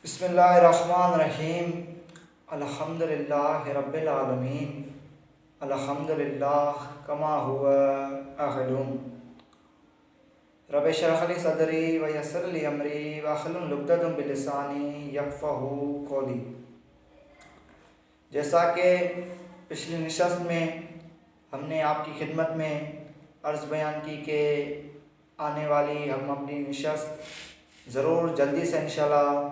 بسم اللہ الرحمن الرحیم الحمد للہ رب العالمین الحمد للہ کما ہوا اہلم رب اشرح لی صدری ویسر لی امری واحلل عقدۃ من لسانی یفقہوا قولی۔ جیسا کہ پچھلی نشست میں ہم نے آپ کی خدمت میں عرض بیان کی کہ آنے والی ہم اپنی نشست ضرور جلدی سے انشاءاللہ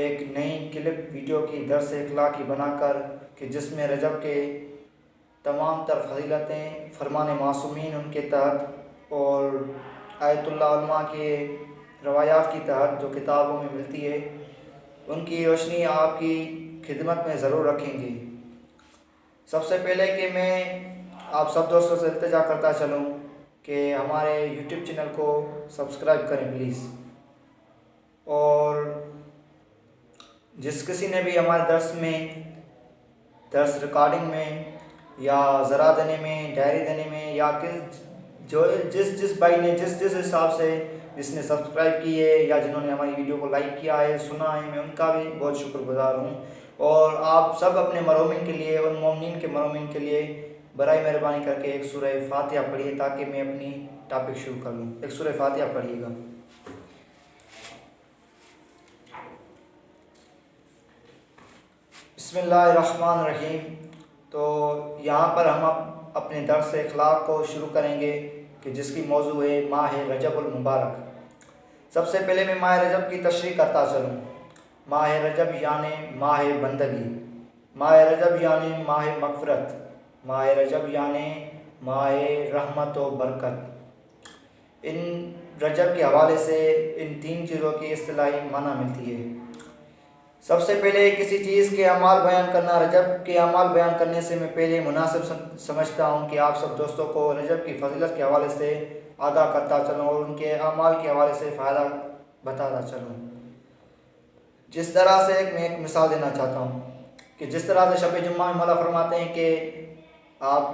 ایک نئی کلپ ویڈیو کی درس اخلاقی بنا کر کہ جس میں رجب کے تمام تر فضیلتیں فرمان معصومین ان کے تحت اور آیت اللہ علماء کے روایات کی تحت جو کتابوں میں ملتی ہے ان کی روشنی آپ کی خدمت میں ضرور رکھیں گے۔ سب سے پہلے کہ میں آپ سب دوستوں سے التجا کرتا چلوں کہ ہمارے یوٹیوب چینل کو سبسکرائب کریں پلیز، اور جس کسی نے بھی ہمارے درس ریکارڈنگ میں یا ذرا دینے میں، ڈائری دینے میں، یا جس بھائی نے جس حساب سے جس نے سبسکرائب کی ہے یا جنہوں نے ہماری ویڈیو کو لائک کیا ہے، سنا ہے، میں ان کا بھی بہت شکر گزار ہوں۔ اور آپ سب اپنے مرومین کے لیے، ان مومنین کے مرومین کے لیے برائے مہربانی کر کے ایک سورہ فاتحہ پڑھیے تاکہ میں اپنی ٹاپک شروع کر لوں۔ ایک سورہ فاتحہ پڑھیے گا۔ بسم اللہ الرحمن الرحیم۔ تو یہاں پر ہم اپنے درس اخلاق کو شروع کریں گے کہ جس کی موضوع ہے ماہ رجب المبارک۔ سب سے پہلے میں ماہ رجب کی تشریح کرتا چلوں۔ ماہ رجب یعنی ماہ بندگی، ماہ رجب یعنی ماہ مغفرت، ماہ رجب یعنی ماہ رحمت و برکت۔ ان رجب کے حوالے سے ان تین چیزوں کی اصطلاحی معنی ملتی ہے۔ سب سے پہلے کسی چیز کے اعمال بیان کرنا، رجب کے اعمال بیان کرنے سے میں پہلے مناسب سمجھتا ہوں کہ آپ سب دوستوں کو رجب کی فضیلت کے حوالے سے آگاہ کرتا چلوں اور ان کے اعمال کے حوالے سے فائدہ بتاتا چلوں۔ جس طرح سے میں ایک مثال دینا چاہتا ہوں کہ جس طرح سے شب جمعہ میں مولا فرماتے ہیں کہ آپ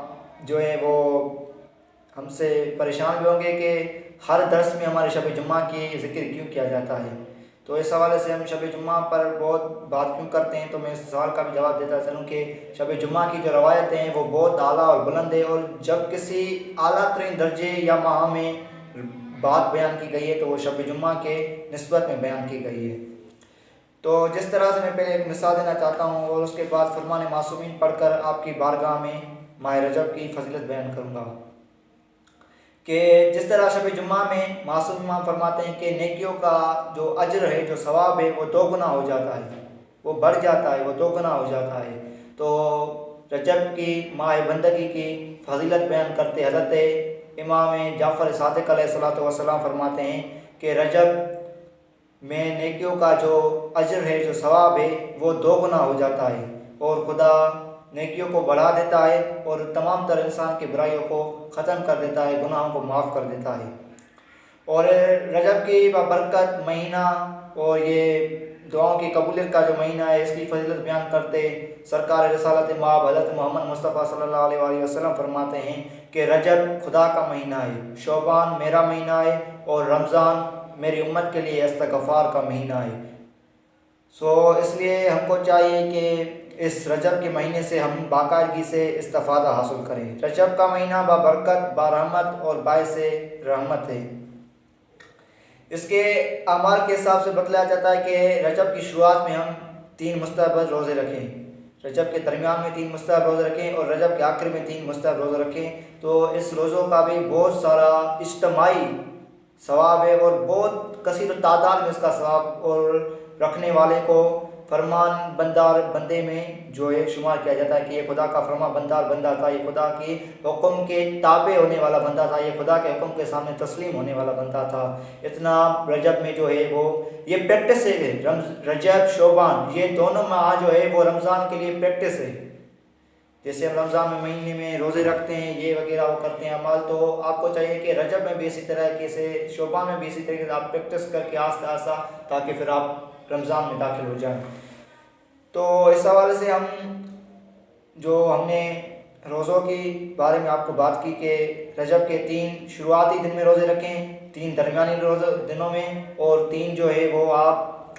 جو ہے وہ ہم سے پریشان بھی ہوں گے کہ ہر درس میں ہمارے شب جمعہ کی ذکر کیوں کیا جاتا ہے، تو اس حوالے سے ہم شب جمعہ پر بہت بات کیوں کرتے ہیں، تو میں اس سوال کا بھی جواب دیتا چلوں کہ شب جمعہ کی جو روایتیں ہیں وہ بہت اعلیٰ اور بلند ہے، اور جب کسی اعلیٰ ترین درجے یا ماہ میں بات بیان کی گئی ہے تو وہ شب جمعہ کے نسبت میں بیان کی گئی ہے۔ تو جس طرح سے میں پہلے ایک مثال دینا چاہتا ہوں اور اس کے بعد فرمان معصومین پڑھ کر آپ کی بارگاہ میں ماہ رجب کی فضیلت بیان کروں گا کہ جس طرح شب جمعہ میں معصوم امام فرماتے ہیں کہ نیکیوں کا جو اجر ہے، جو ثواب ہے، وہ دو گنا ہو جاتا ہے، وہ بڑھ جاتا ہے، وہ دو گنا ہو جاتا ہے۔ تو رجب کی ماہ بندگی کی فضیلت بیان کرتے حضرت امام جعفر صادق علیہ الصلوۃ والسلام فرماتے ہیں کہ رجب میں نیکیوں کا جو اجر ہے، جو ثواب ہے، وہ دو گنا ہو جاتا ہے، اور خدا نیکیوں کو بڑھا دیتا ہے اور تمام تر انسان کی برائیوں کو ختم کر دیتا ہے، گناہوں کو معاف کر دیتا ہے۔ اور رجب کی بابرکت مہینہ اور یہ دعاؤں کی قبولیت کا جو مہینہ ہے، اس کی فضیلت بیان کرتے سرکار رسالت مآب حضرت محمد مصطفیٰ صلی اللہ علیہ وآلہ وسلم فرماتے ہیں کہ رجب خدا کا مہینہ ہے، شعبان میرا مہینہ ہے، اور رمضان میری امت کے لیے استغفار کا مہینہ ہے۔ اس لیے ہم کو چاہیے کہ اس رجب کے مہینے سے ہم باقاعدگی سے استفادہ حاصل کریں۔ رجب کا مہینہ بابرکت، برحمت اور باعث رحمت ہے۔ اس کے اعمال کے حساب سے بتلایا جاتا ہے کہ رجب کی شروعات میں ہم 3 مستحب روزے رکھیں، رجب کے درمیان میں 3 مستحب روزے رکھیں، اور رجب کے آخر میں 3 مستحب روزے رکھیں۔ تو اس روزوں کا بھی بہت سارا اجتماعی ثواب ہے، اور بہت کثیر تعداد میں اس کا ثواب، اور رکھنے والے کو فرمان بندار بندے میں جو ہے شمار کیا جاتا ہے کہ یہ خدا کا فرما بندار بندہ تھا، یہ خدا کے حکم کے تابع ہونے والا بندہ تھا، یہ خدا کے حکم کے سامنے تسلیم ہونے والا بندہ تھا۔ اتنا رجب میں جو ہے وہ یہ پریکٹس ہے، رجب شعبان یہ دونوں ماہ جو ہے وہ رمضان کے لیے پریکٹس ہے۔ جیسے ہم رمضان میں مہینے میں روزے رکھتے ہیں، یہ وغیرہ وہ کرتے ہیں عمال، تو آپ کو چاہیے کہ رجب میں بھی اسی طرح سے، شعبان میں بھی اسی طریقے سے آپ پریکٹس کر کے آہستہ آہستہ تاکہ پھر آپ رمضان میں داخل ہو جائیں۔ تو اس حوالے سے ہم نے روزوں کی بارے میں آپ کو بات کی کہ رجب کے 3 شروعاتی دن میں روزے رکھیں، 3 درمیانی دنوں میں، اور 3 جو ہے وہ آپ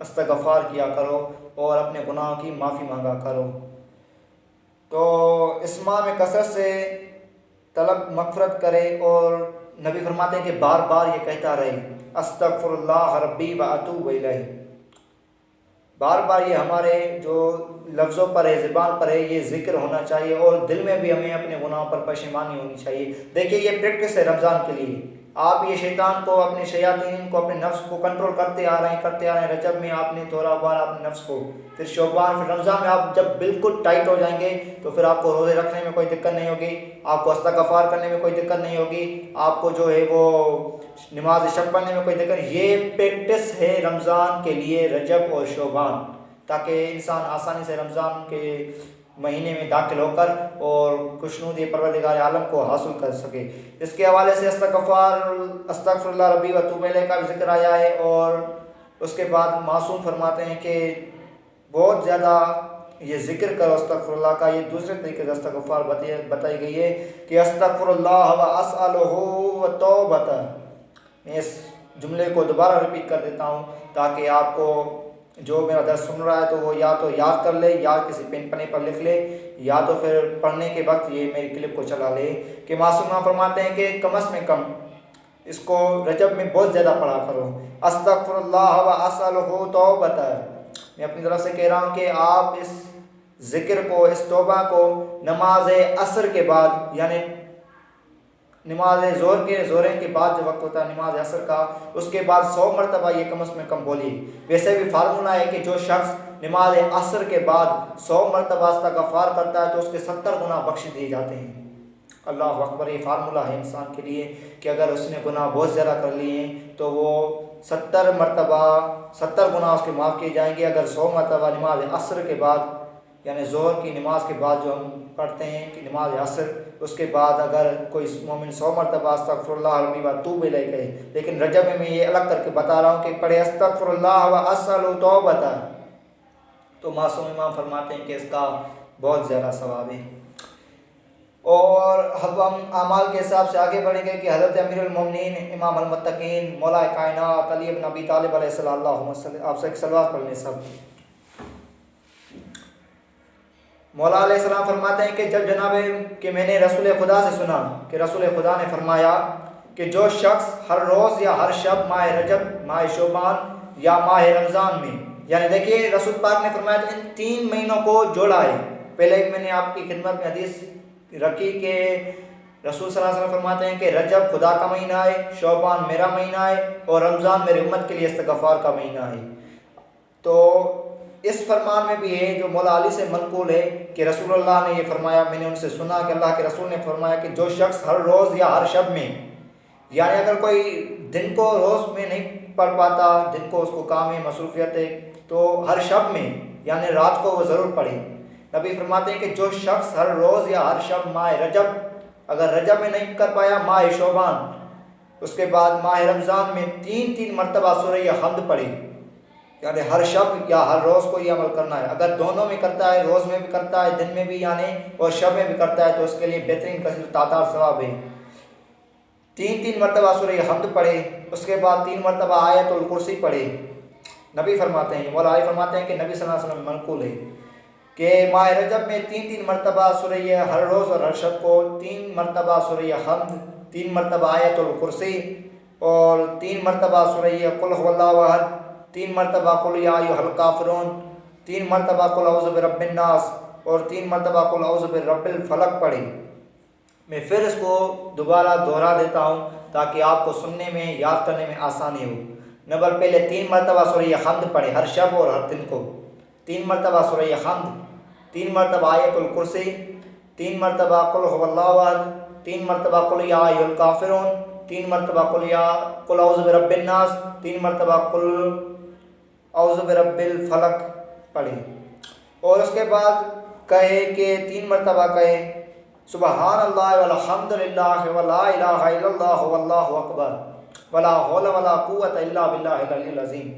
استغفار کیا کرو اور اپنے گناہوں کی معافی مانگا کرو۔ تو اس ماہ میں کثرت سے طلب مغفرت کرے، اور نبی فرماتے ہیں کہ بار بار یہ کہتا رہے استغفر اللہ ربی و اتوب الیہ۔ بار بار یہ ہمارے جو لفظوں پر ہے، زبان پر ہے، یہ ذکر ہونا چاہیے، اور دل میں بھی ہمیں اپنے گناہوں پر پشیمانی ہونی چاہیے۔ دیکھیے یہ پریکٹس ہے رمضان کے لیے، آپ یہ شیطان کو، اپنے شیاطین کو، اپنے نفس کو کنٹرول کرتے آ رہے ہیں۔ رجب میں آپ نے تھوڑا بار اپنے نفس کو، پھر شعبان، پھر رمضان میں آپ جب بالکل ٹائٹ ہو جائیں گے تو پھر آپ کو روزے رکھنے میں کوئی دقت نہیں ہوگی، آپ کو استغفار کرنے میں کوئی دقت نہیں ہوگی، آپ کو جو ہے وہ نماز شب پڑھنے میں کوئی دقت نہیں۔ یہ پریکٹس ہے رمضان کے لیے، رجب اور شعبان، تاکہ انسان آسانی سے رمضان کے مہینے میں داخل ہو کر اور خوشنودی پروردگار عالم کو حاصل کر سکے۔ اس کے حوالے سے استغفر اللہ ربی و اتوب الیہ کا بھی ذکر آیا ہے، اور اس کے بعد معصوم فرماتے ہیں کہ بہت زیادہ یہ ذکر کرو استغفر اللہ کا۔ یہ دوسرے طریقے سے استغفار بتائی گئی ہے کہ استغفر اللہ و اسألہ و توبۃ۔ میں اس جملے کو دوبارہ ریپیٹ کر دیتا ہوں تاکہ آپ کو جو میرا درس سن رہا ہے تو وہ یا تو یاد کر لے، یا کسی پین پنے پر لکھ لے، یا تو پھر پڑھنے کے وقت یہ میری کلپ کو چلا لے کہ معصوم فرماتے ہیں کہ کم از کم اس کو رجب میں بہت زیادہ پڑھا کرو، استغفر اللہ و اسألہ توبۃ۔ میں اپنی طرف سے کہہ رہا ہوں کہ آپ اس ذکر کو، اس توبہ کو نماز عصر کے بعد، یعنی نماز زہر کے بعد جو وقت ہوتا ہے نماز عصر کا، اس کے بعد 100 مرتبہ یہ کم از کم بولیے۔ ویسے بھی فارمولہ ہے کہ جو شخص نماز عصر کے بعد 100 مرتبہ استغفار کرتا ہے تو اس کے 70 گناہ بخش دیے جاتے ہیں۔ اللہ اکبر، یہ فارمولہ ہے انسان کے لیے کہ اگر اس نے گناہ بہت زیادہ کر لیے ہیں تو وہ 70 مرتبہ 70 گناہ اس کے معاف کیے جائیں گے۔ اگر 100 مرتبہ نماز عصر کے بعد، یعنی ظہر کی نماز کے بعد جو ہم پڑھتے ہیں کہ نماز عصر، اس کے بعد اگر کوئی مومن 100 مرتبہ استغفر اللہ ربی و اتوب الیہ کہے، لیکن رجب میں یہ الگ کر کے بتا رہا ہوں کہ پڑھے استغفر اللہ و اسألہ توبۃ، تو معصوم امام فرماتے ہیں کہ اس کا بہت زیادہ ثواب ہے۔ اور اب ہم اعمال کے حساب سے آگے بڑھیں گے کہ حضرت امیر المومنین امام المتقین مولا کائنات علی بن ابی طالب علیہ السلام، آپ سے ایک صلوات پڑھ لیں سب۔ مولا علیہ السلام فرماتے ہیں کہ جب جناب کہ میں نے رسول خدا سے سنا کہ رسول خدا نے فرمایا کہ جو شخص ہر روز یا ہر شب ماہ رجب، ماہ شعبان یا ماہ رمضان میں، یعنی دیکھیے رسول پاک نے فرمایا ان 3 مہینوں کو جوڑا ہے۔ پہلے میں نے آپ کی خدمت میں حدیث رکھی کہ رسول صلی اللہ علیہ وسلم فرماتے ہیں کہ رجب خدا کا مہینہ ہے، شعبان میرا مہینہ ہے، اور رمضان میری امت کے لیے استغفار کا مہینہ ہے۔ تو اس فرمان میں بھی ہے جو مولا علی سے منقول ہے کہ رسول اللہ نے یہ فرمایا، میں نے ان سے سنا کہ اللہ کے رسول نے فرمایا کہ جو شخص ہر روز یا ہر شب میں، یعنی اگر کوئی دن کو روز میں نہیں پڑھ پاتا، دن کو اس کو کام ہے، مصروفیت ہے، تو ہر شب میں یعنی رات کو وہ ضرور پڑھے۔ نبی فرماتے ہیں کہ جو شخص ہر روز یا ہر شب ماہ رجب، اگر رجب میں نہیں کر پایا ماہ شعبان، اس کے بعد ماہ رمضان میں 3 مرتبہ سورہ حمد پڑھے، یعنی ہر شب یا ہر روز کو یہ عمل کرنا ہے۔ اگر دونوں میں کرتا ہے، روز میں بھی کرتا ہے، دن میں بھی یعنی اور شب میں بھی کرتا ہے، تو اس کے لیے بہترین کثیر تعداد ثواب ہے۔ 3 مرتبہ سورہ حمد پڑھے، اس کے بعد 3 مرتبہ آیت الکرسی پڑھے۔ نبی فرماتے ہیں، مولا علی فرماتے ہیں کہ نبی صلی اللہ علیہ وسلم منقول ہے کہ ماہ رجب میں 3 مرتبہ سورہ ہر روز اور ہر شب کو 3 مرتبہ سورہ حمد، 3 مرتبہ آیت الکرسی، اور 3 مرتبہ سورہ قل هو اللہ احد، 3 مرتبہ قل یا ایھا الکافرون، 3 مرتبہ قل اعوذ برب الناس، اور 3 مرتبہ قل اعوذ برب الفلق پڑھے۔ میں پھر اس کو دوبارہ دہرا دیتا ہوں تاکہ آپ کو سننے میں، یاد کرنے میں آسانی ہو۔ نمبر پہلے 3 مرتبہ سورہ حمد پڑھے ہر شب اور ہر دن کو، 3 مرتبہ سورہ حمد، 3 مرتبہ آیت الکرسی، 3 مرتبہ قل هو اللہ احد، 3 مرتبہ قل یا ایھا الکافرون، 3 مرتبہ قل اعوذ برب الناس، 3 مرتبہ قل اعوذ برب الفلق پڑھے۔ اور اس کے بعد کہے کہ 3 مرتبہ کہے سبحان اللہ والحمد للہ ولا الہ الا اللہ واللہ اکبر ولا حول ولا قوت الا باللہ العلی العظیم۔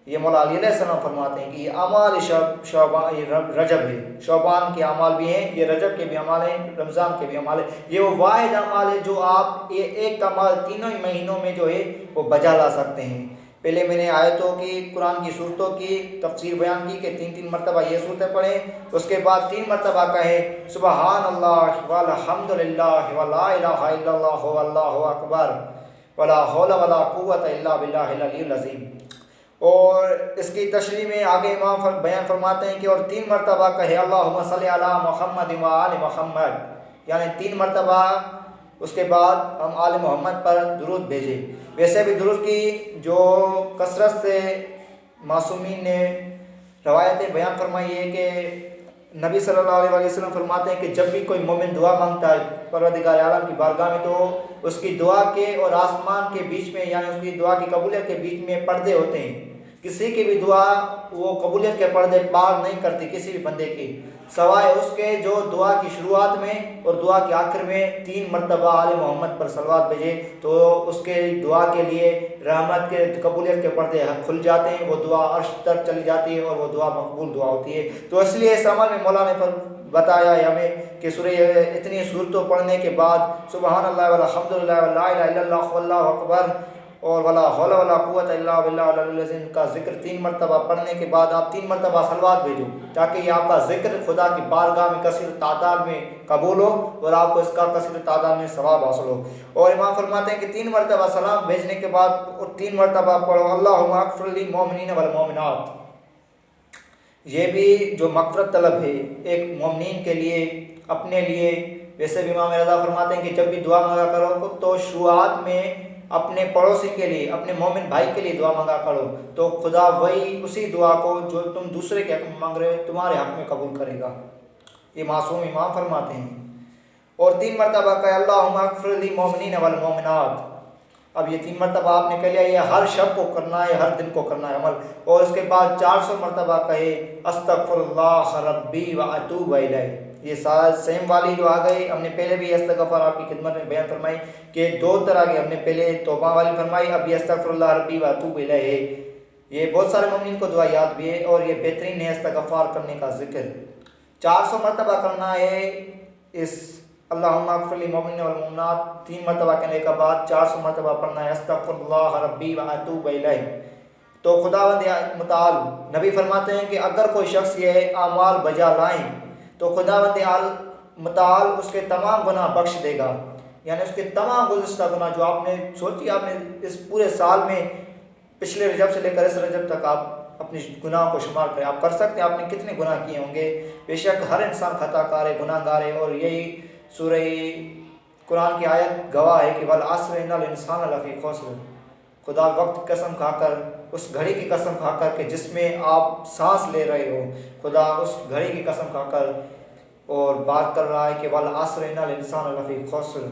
یہ مولا علی علیہ السلام فرماتے ہیں کہ یہ اعمال رجب ہے، شعبان کے اعمال بھی ہیں، یہ رجب کے بھی اعمال ہیں، رمضان کے بھی اعمال ہیں۔ یہ وہ واحد اعمال ہے جو آپ ایک اعمال تینوں ہی مہینوں میں جو ہے وہ بجا لا سکتے ہیں۔ پہلے میں نے آیتوں کی قرآن کی صورتوں کی تفسیر بیان کی کہ 3 مرتبہ یہ صورتیں پڑھیں، اس کے بعد 3 مرتبہ کہیں سبحان اللہ والحمد للہ ولا الہ الا اللہ واللہ اکبر ولا حول ولا قوت الا باللہ العلی العظیم۔ اور اس کی تشریح میں آگے امام بیان فرماتے ہیں کہ اور 3 مرتبہ کہے اللہم صلی علی محمد و آل محمد، یعنی 3 مرتبہ اس کے بعد ہم آل محمد پر درود بھیجیں۔ ویسے بھی درود کی جو کثرت سے معصومین نے روایتیں بیان فرمائی ہے کہ نبی صلی اللہ علیہ وسلم فرماتے ہیں کہ جب بھی کوئی مومن دعا مانگتا ہے پروردگار عالم کی بارگاہ میں، تو اس کی دعا کے اور آسمان کے بیچ میں، یعنی اس کی دعا کی قبولیت کے بیچ میں پردے ہوتے ہیں۔ کسی کی بھی دعا وہ قبولیت کے پردے پار نہیں کرتی کسی بھی بندے کی، سوائے اس کے جو دعا کی شروعات میں اور دعا کے آخر میں 3 مرتبہ آل محمد پر صلوات بھیجے، تو اس کے دعا کے لیے رحمت کے قبولیت کے پردے کھل جاتے ہیں، وہ دعا عرش تک چلی جاتی ہے اور وہ دعا مقبول دعا ہوتی ہے۔ تو اس لیے اس عمل میں مولا نے بتایا ہے ہمیں کہ سورہ اتنی صورتوں پڑھنے کے بعد سبحان اللہ والحمد للہ ولا الہ الا اللہ واللہ اکبر اور ولا حول ولا قوت الا باللہ العلی العظیم کا ذکر 3 مرتبہ پڑھنے کے بعد آپ 3 مرتبہ صلوات بھیجو، تاکہ یہ آپ کا ذکر خدا کی بارگاہ میں کثیر تعداد میں قبول ہو اور آپ کو اس کا کثیر تعداد میں ثواب حاصل ہو۔ اور امام فرماتے ہیں کہ 3 مرتبہ سلام بھیجنے کے بعد اور 3 مرتبہ پڑھو اللہم اغفر للمؤمنین والمؤمنات۔ یہ بھی جو مغفرت طلب ہے ایک مومنین کے لیے، اپنے لیے۔ ویسے بھی امام رضا فرماتے ہیں کہ جب بھی دعا مانگا کرو تو شروعات میں اپنے پڑوسی کے لیے، اپنے مومن بھائی کے لیے دعا مانگا کرو، تو خدا وہی اسی دعا کو جو تم دوسرے کے حق میں مانگ رہے ہو تمہارے حق میں قبول کرے گا۔ یہ معصوم امام فرماتے ہیں۔ اور 3 مرتبہ کہ اللہم اغفر للمؤمنین والمؤمنات۔ اب یہ 3 مرتبہ آپ نے کہہ لیا، یہ ہر شب کو کرنا ہے، ہر دن کو کرنا ہے عمل۔ اور اس کے بعد 400 مرتبہ کہے استغفر اللہ ربی واتوب الیہ۔ یہ سیم والی جو آ گئی، ہم نے پہلے بھی استغفار آپ کی خدمت میں بیان فرمائی کہ 2 طرح کی، ہم نے پہلے توبہ والی فرمائی، اب یہ استغفر اللہ ربی واتوب الیہ ہے۔ یہ بہت سارے مومنین کو دعا یاد بھی ہے اور یہ بہترین ہے استغفار کرنے کا ذکر۔ 400 مرتبہ کرنا ہے اس اللہم اغفر للمؤمنین والمؤمنات، 3 مرتبہ کہنے کے بعد 400 مرتبہ پڑھنا ہے استغفر اللہ ربی واتوب الیہ۔ تو خداوند متعال نبی فرماتے ہیں کہ اگر کوئی شخص یہ اعمال بجا لائیں تو خداوند متعال اس کے تمام گناہ بخش دے گا، یعنی اس کے تمام گزشتہ گناہ جو آپ نے سوچی، آپ نے اس پورے سال میں پچھلے رجب سے لے کر اس رجب تک آپ اپنی گناہ کو شمار کریں، آپ کر سکتے ہیں آپ نے کتنے گناہ کیے ہوں گے۔ بے شک ہر انسان خطا کار ہے، گناہ گار ہے، اور یہی سورہ قرآن کی آیت گواہ ہے کہ والعصر ان الانسان لفی خسر۔ خدا وقت قسم کھا کر، اس گھڑی کی قسم کھا کر کہ جس میں آپ سانس لے رہے ہو، خدا اس گھڑی کی قسم کھا کر اور بات کر رہا ہے کہ والعصر ان الانسان لفی خسر،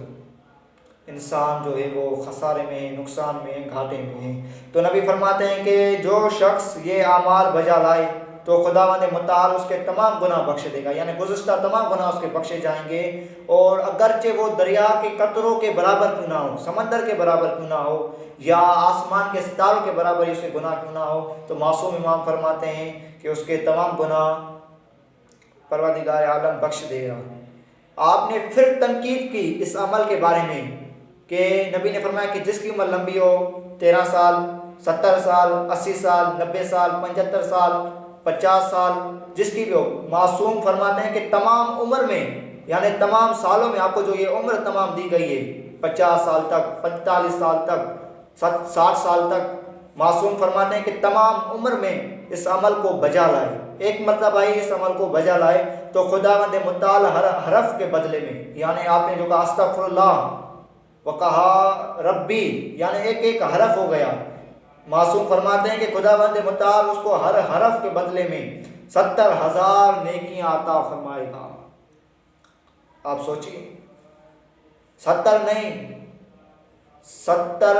انسان جو ہے وہ خسارے میں ہے، نقصان میں ہے، گھاٹے میں ہے۔ تو نبی فرماتے ہیں کہ جو شخص یہ اعمال بجا لائے تو خداوند متعال اس کے تمام گناہ بخش دے گا، یعنی گزشتہ تمام گناہ اس کے بخشے جائیں گے، اور اگرچہ وہ دریا کے قطروں کے برابر کیوں نہ ہو، سمندر کے برابر کیوں نہ ہو، یا آسمان کے ستاروں کے برابر ہی اس کے گناہ کیوں نہ ہو، تو معصوم امام فرماتے ہیں کہ اس کے تمام گناہ پروردگار عالم بخش دے گا۔ آپ نے پھر تنقید کی اس عمل کے بارے میں کہ نبی نے فرمایا کہ جس کی عمر لمبی ہو 13 سال، 70 سال، 80 سال، 90 سال، 75 سال، 50 سال، جس کی بھی ہو، معصوم فرماتے ہیں کہ تمام عمر میں، یعنی تمام سالوں میں آپ کو جو یہ عمر تمام دی گئی ہے، 50 سال تک، 45 سال تک، 60 سال تک، معصوم فرماتے ہیں کہ تمام عمر میں اس عمل کو بجا لائے، ایک مرتبہ ہی اس عمل کو بجا لائے تو خداوند متعال ہر حرف کے بدلے میں، یعنی آپ نے جو کہا استغفر اللہ وکہا ربی، یعنی ایک ایک حرف ہو گیا، معصوم فرماتے ہیں کہ خداوند متعال اس کو ہر حرف کے بدلے میں 70,000 نیکیاں عطا فرمائے گا۔ آپ سوچئے، 70 نہیں، 70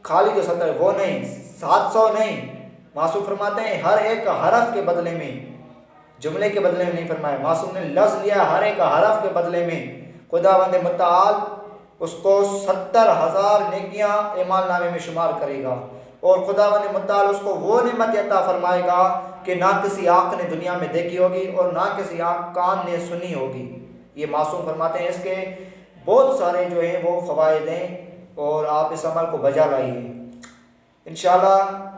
خالی جو 70 وہ نہیں، 700 نہیں، معصوم فرماتے ہیں ہر ایک حرف کے بدلے میں، جملے کے بدلے میں نہیں فرمایا، معصوم نے لفظ لیا ہر ایک حرف کے بدلے میں خداوند متعال اس کو 70,000 نیکیاں اعمال نامے میں شمار کرے گا، اور خداوند متعال اس کو وہ نعمت عطا فرمائے گا کہ نہ کسی آنکھ نے دنیا میں دیکھی ہوگی اور نہ کسی کان نے سنی ہوگی۔ یہ معصوم فرماتے ہیں اس کے بہت سارے جو ہیں وہ فوائد ہیں، اور آپ اس عمل کو بجا لائیے انشاءاللہ۔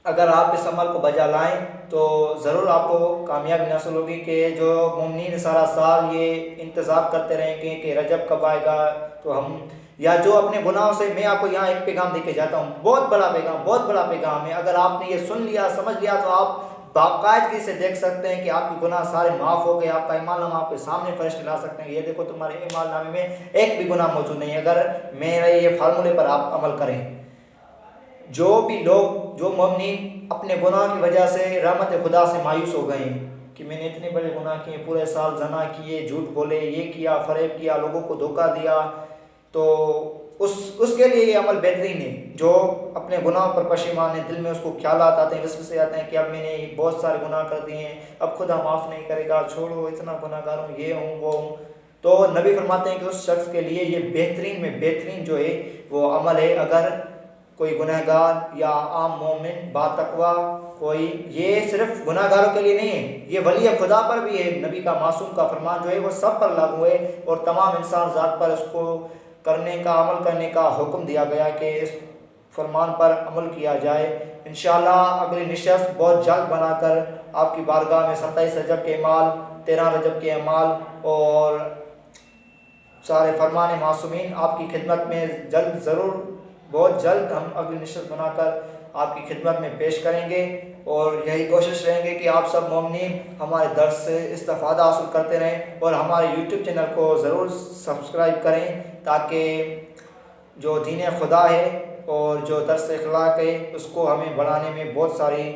اگر آپ اس عمل کو بجا لائیں تو ضرور آپ کو کامیابی حاصل ہوگی کہ جو مومنین سارا سال یہ انتظار کرتے رہیں گے کہ رجب کب آئے گا تو ہم، یا جو اپنے گناہوں سے، میں آپ کو یہاں ایک پیغام دے کے جاتا ہوں، بہت بڑا پیغام، بہت بڑا پیغام ہے۔ اگر آپ نے یہ سن لیا، سمجھ لیا تو آپ باقاعدگی سے دیکھ سکتے ہیں کہ آپ کے گناہ سارے معاف ہو گئے، آپ کا ایمان نامہ آپ کے سامنے فرشتے لا سکتے ہیں، یہ دیکھو تمہارے ایمان نامے میں ایک بھی گناہ موجود نہیں ہے، اگر میرے یہ فارمولے پر آپ عمل کریں۔ جو بھی لوگ، جو مومنین اپنے گناہ کی وجہ سے رحمت خدا سے مایوس ہو گئے ہیں کہ میں نے اتنے بڑے گناہ کیے، پورے سال زنا کیے، جھوٹ بولے، یہ کیا، فریب کیا، لوگوں کو دھوکہ دیا، تو اس کے لیے یہ عمل بہترین ہے۔ جو اپنے گناہ پر پشیمان ہے، دل میں اس کو خیالات آتے ہیں، وسوسے آتے ہیں کہ اب میں نے بہت سارے گناہ کر دیے ہیں، اب خدا معاف نہیں کرے گا، چھوڑو، اتنا گناہ گار ہوں، یہ ہوں وہ ہوں، تو نبی فرماتے ہیں کہ اس شخص کے لیے یہ بہترین میں بہترین جو ہے وہ عمل ہے۔ اگر کوئی گناہ گار یا عام مومن باتقوا کوئی، یہ صرف گناہ گاروں کے لیے نہیں ہے، یہ ولی خدا پر بھی ہے، نبی کا معصوم کا فرمان جو ہے وہ سب پر لاگو ہے، اور تمام انسان ذات پر اس کو کرنے کا، عمل کرنے کا حکم دیا گیا کہ اس فرمان پر عمل کیا جائے۔ انشاءاللہ اگلی نشست بہت جلد بنا کر آپ کی بارگاہ میں 27 رجب کے اعمال، 13 رجب کے اعمال اور سارے فرمان معصومین آپ کی خدمت میں جلد، ضرور بہت جلد ہم اگلی نشست بنا کر آپ کی خدمت میں پیش کریں گے، اور یہی کوشش رہیں گے کہ آپ سب مومنین ہمارے درس سے استفادہ حاصل کرتے رہیں، اور ہمارے یوٹیوب چینل کو ضرور سبسکرائب کریں تاکہ جو دین خدا ہے اور جو درس اخلاق ہے اس کو ہمیں بڑھانے میں بہت ساری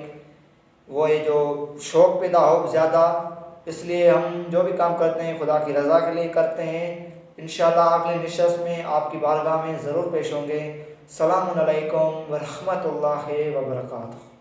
وہ ہے جو شوق پیدا ہو زیادہ، اس لیے ہم جو بھی کام کرتے ہیں خدا کی رضا کے لیے کرتے ہیں۔ انشاءاللہ اگلی نشست میں آپ کی بارگاہ میں ضرور پیش ہوں گے۔ السلام علیکم ورحمۃ اللہ وبرکاتہ۔